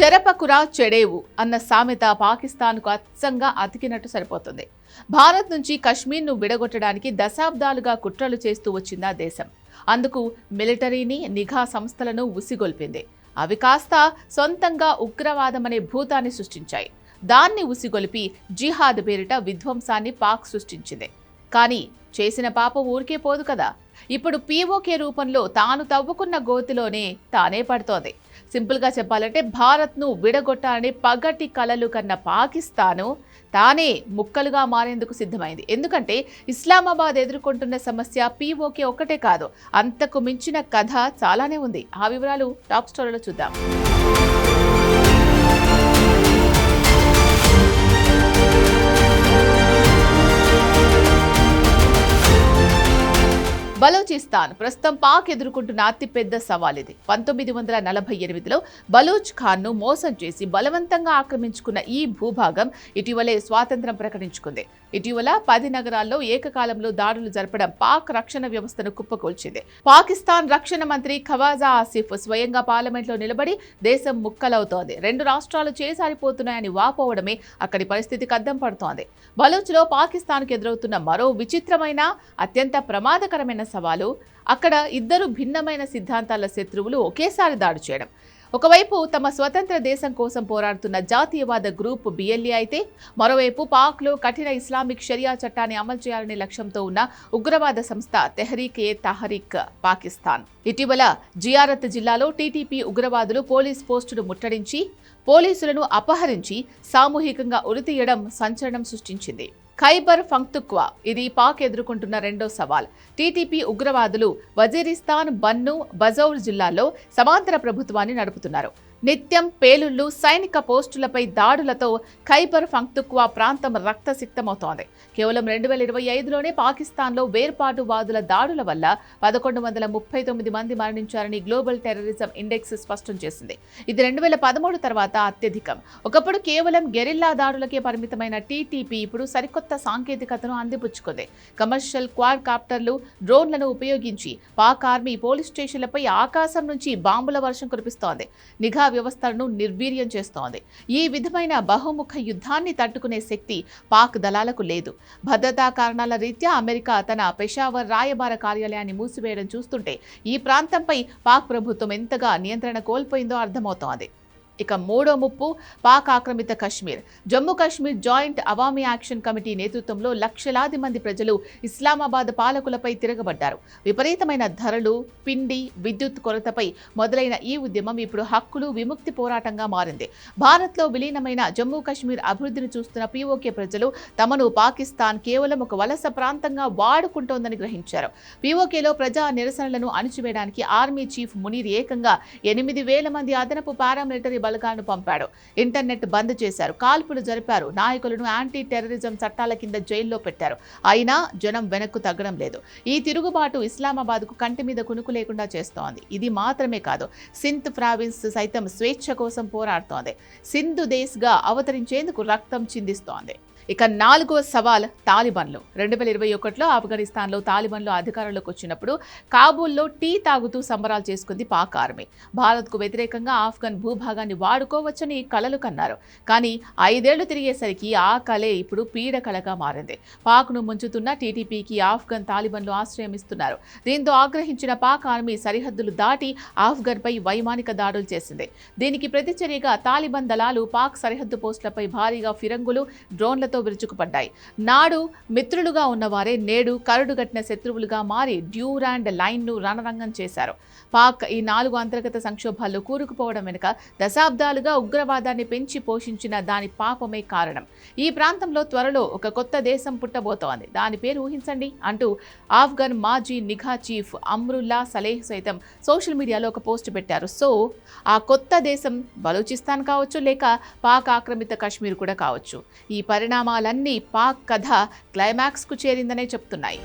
చెరపకురా చెడేవు అన్న సామెత పాకిస్తాన్కు అచ్చంగా అతికినట్టు సరిపోతుంది. భారత్ నుంచి కశ్మీర్ను విడగొట్టడానికి దశాబ్దాలుగా కుట్రలు చేస్తూ వచ్చింది ఆ దేశం. అందుకు మిలిటరీని, నిఘా సంస్థలను ఉసిగొల్పింది. అవి కాస్త సొంతంగా ఉగ్రవాదమనే భూతాన్ని సృష్టించాయి. దాన్ని ఉసిగొలిపి జిహాద్ పేరిట విధ్వంసాన్ని పాక్ సృష్టించింది. కానీ చేసిన పాపం ఊరికే పోదు కదా. ఇప్పుడు పీఓకే రూపంలో తాను తవ్వుకున్న గోతిలోనే తానే పడుతోంది. సింపుల్గా చెప్పాలంటే భారత్ను విడగొట్టాలని పగటి కలలు కన్న పాకిస్తాను తానే ముక్కలుగా మారేందుకు సిద్ధమైంది. ఎందుకంటే ఇస్లామాబాద్ ఎదుర్కొంటున్న సమస్య పీఓకే ఒక్కటే కాదు, అంతకు మించిన కథ చాలానే ఉంది. ఆ వివరాలు టాప్ స్టోరీలో చూద్దాం. బలూచిస్తాన్ ప్రస్తుతం పాక్ ఎదుర్కొంటున్న అతిపెద్ద సవాల్ ఇది. 1948లో బలూచ్ ఖాన్ను మోసం చేసి బలవంతంగా ఆక్రమించుకున్న ఈ భూభాగం ఇటీవలే స్వాతంత్ర్యం ప్రకటించుకుంది. ఇటీవల 10 నగరాల్లో ఏకకాలంలో దాడులు జరపడం పాక్ రక్షణ వ్యవస్థను కుప్పకూల్చింది. పాకిస్తాన్ రక్షణ మంత్రి ఖవాజా ఆసిఫ్ స్వయంగా పార్లమెంట్లో నిలబడి దేశం ముక్కలవుతోంది, 2 రాష్ట్రాలు చేసారిపోతున్నాయని వాపోవడమే అక్కడి పరిస్థితికి అద్దం పడుతోంది. బలూచ్లో పాకిస్తాన్కు ఎదురవుతున్న మరో విచిత్రమైన, అత్యంత ప్రమాదకరమైన సవాలు అక్కడ ఇద్దరు భిన్నమైన సిద్ధాంతాల శత్రువులు ఒకేసారి దాడి చేయడం. ఒకవైపు తమ స్వతంత్ర దేశం కోసం పోరాడుతున్న జాతీయవాద గ్రూప్ బిఎల్ఏ అయితే, మరోవైపు పాక్లో కఠిన ఇస్లామిక్ షరియా చట్టాన్ని అమలు చేయాలనే లక్ష్యంతో ఉన్న ఉగ్రవాద సంస్థ తెహ్రీక్ పాకిస్తాన్. ఇటీవల జియారత్ జిల్లాలో టీటీపీ ఉగ్రవాదులు పోలీస్ పోస్టును ముట్టడించి, పోలీసులను అపహరించి సామూహికంగా ఉరితీయడం సంచలనం సృష్టించింది. ఖైబర్ పఖ్తూన్ఖ్వా ఇది పాక్ ఎదుర్కొంటున్న రెండో సవాల్. టీటీపీ ఉగ్రవాదులు వజీరిస్తాన్, బన్ను, బజౌర్ జిల్లాల్లో సమాంతర ప్రభుత్వాన్ని నడుపుతున్నారు. నిత్యం పేలుళ్లు, సైనిక పోస్టులపై దాడులతో ఖైబర్ పఖ్తూన్ఖ్వా ప్రాంతం రక్తసిక్తమవుతోంది. కేవలం 2025లోనే పాకిస్తాన్లో వేర్పాటువాదుల దాడుల వల్ల 1139 మంది మరణించారని గ్లోబల్ టెర్రరిజం ఇండెక్స్ స్పష్టం చేసింది. ఇది 2013 తర్వాత అత్యధికం. ఒకప్పుడు కేవలం గెరిల్లా దాడులకే పరిమితమైన టీటీపీ ఇప్పుడు సరికొత్త సాంకేతికతను అందిపుచ్చుకుంది. కమర్షియల్ క్వాడ్ కాప్టర్లు, డ్రోన్లను ఉపయోగించి పాక్ ఆర్మీ పోలీస్ స్టేషన్లపై ఆకాశం నుంచి బాంబుల వర్షం కురిపిస్తోంది. నిఘా వ్యవస్థలను నిర్వీర్యం చేస్తోంది. ఈ విధమైన బహుముఖ యుద్ధాన్ని తట్టుకునే శక్తి పాక్ దళాలకు లేదు. భద్రతా కారణాల రీత్యా అమెరికా తన పెషావర్ రాయబార కార్యాలయాన్ని మూసివేయడం చూస్తుంటే ఈ ప్రాంతంపై పాక్ ప్రభుత్వం ఎంతగా నియంత్రణ కోల్పోయిందో అర్థమవుతోంది. ఇక మూడో ముప్పు పాక్ ఆక్రమిత Kashmir. Jammu Kashmir joint Awami action committee నేతృత్వంలో లక్షలాది మంది ప్రజలు ఇస్లామాబాద్ పాలకులపై తిరగబడ్డారు. విపరీతమైన ధరలు, పిండి, విద్యుత్ కొరతపై మొదలైన ఈ ఉద్యమం ఇప్పుడు హక్కులు, విముక్తి పోరాటంగా మారింది. భారత్లో విలీనమైన జమ్మూ కాశ్మీర్ అభివృద్ధిని చూస్తున్న పీఓకే ప్రజలు తమను పాకిస్తాన్ కేవలం ఒక వలస ప్రాంతంగా వాడుకుంటోందని గ్రహించారు. పీఓకేలో ప్రజా నిరసనలను అణిచివేయడానికి ఆర్మీ చీఫ్ మునీర్ ఏకంగా 8,000 మంది అదనపు పారామిలిటరీ బలగాలను పంపాడు. ఇంటర్నెట్ బంద్ చేశారు, కాల్పులు జరిపారు, నాయకులను యాంటీ టెర్రరిజం చట్టాల కింద జైల్లో పెట్టారు. అయినా జనం వెనక్కు తగ్గడం లేదు. ఈ తిరుగుబాటు ఇస్లామాబాద్కు కంటి మీద కునుకు లేకుండా చేస్తోంది. ఇది మాత్రమే కాదు, సింధ్ ప్రావిన్స్ సైతం స్వేచ్ఛ కోసం పోరాడుతోంది. సింధు దేశ్గా అవతరించేందుకు రక్తం చిందిస్తోంది. ఇక 4వ సవాల్ తాలిబాన్లు. 2021లో ఆఫ్ఘనిస్తాన్లో తాలిబాన్లు అధికారంలోకి వచ్చినప్పుడు కాబూల్లో టీ తాగుతూ సంబరాలు చేసుకుంది పాక్ ఆర్మీ. భారత్కు వ్యతిరేకంగా ఆఫ్ఘన్ భూభాగాన్ని వాడుకోవచ్చని కలలు కన్నారు. కానీ 5 ఏళ్లు తిరిగేసరికి ఆ కలే ఇప్పుడు పీడకలగా మారింది. పాక్ను ముంచుతున్న టీటీపీకి ఆఫ్ఘన్ తాలిబాన్లు ఆశ్రయం ఇస్తున్నారు. దీంతో ఆగ్రహించిన పాక్ ఆర్మీ సరిహద్దులు దాటి ఆఫ్ఘన్పై వైమానిక దాడులు చేసింది. దీనికి ప్రతిచర్యగా తాలిబాన్ దళాలు పాక్ సరిహద్దు పోస్టులపై భారీగా ఫిరంగులు, డ్రోన్లతో విరుచుకుపడ్డాయి. నాడు మిత్రులుగా ఉన్నవారే నేడు కరడుగట్టిన శత్రువులుగా మారి డ్యూరాండ్ లైన్ను రణరంగం చేశారు. పాక్ ఈ 4 అంతర్గత సంక్షోభాల్లో కూరుకుపోవడం వెనుక దశాబ్దాలుగా ఉగ్రవాదాన్ని పెంచి పోషించిన దాని పాపమే కారణం. ఈ ప్రాంతంలో త్వరలో ఒక కొత్త దేశం పుట్టబోతోంది. దాని పేరు ఊహించండి అంటూ ఆఫ్ఘన్ మాజీ నిఘా చీఫ్ అమ్రుల్లా సలేహ్ సైతం సోషల్ మీడియాలో ఒక పోస్ట్ పెట్టారు. సో ఆ కొత్త దేశం బలూచిస్తాన్ కావచ్చు, లేక పాక్ ఆక్రమిత కశ్మీర్ కూడా కావచ్చు. ఈ పరిణామాలన్నీ పాక్ కథ క్లైమాక్స్కు చేరిందనే చెప్తున్నాయి.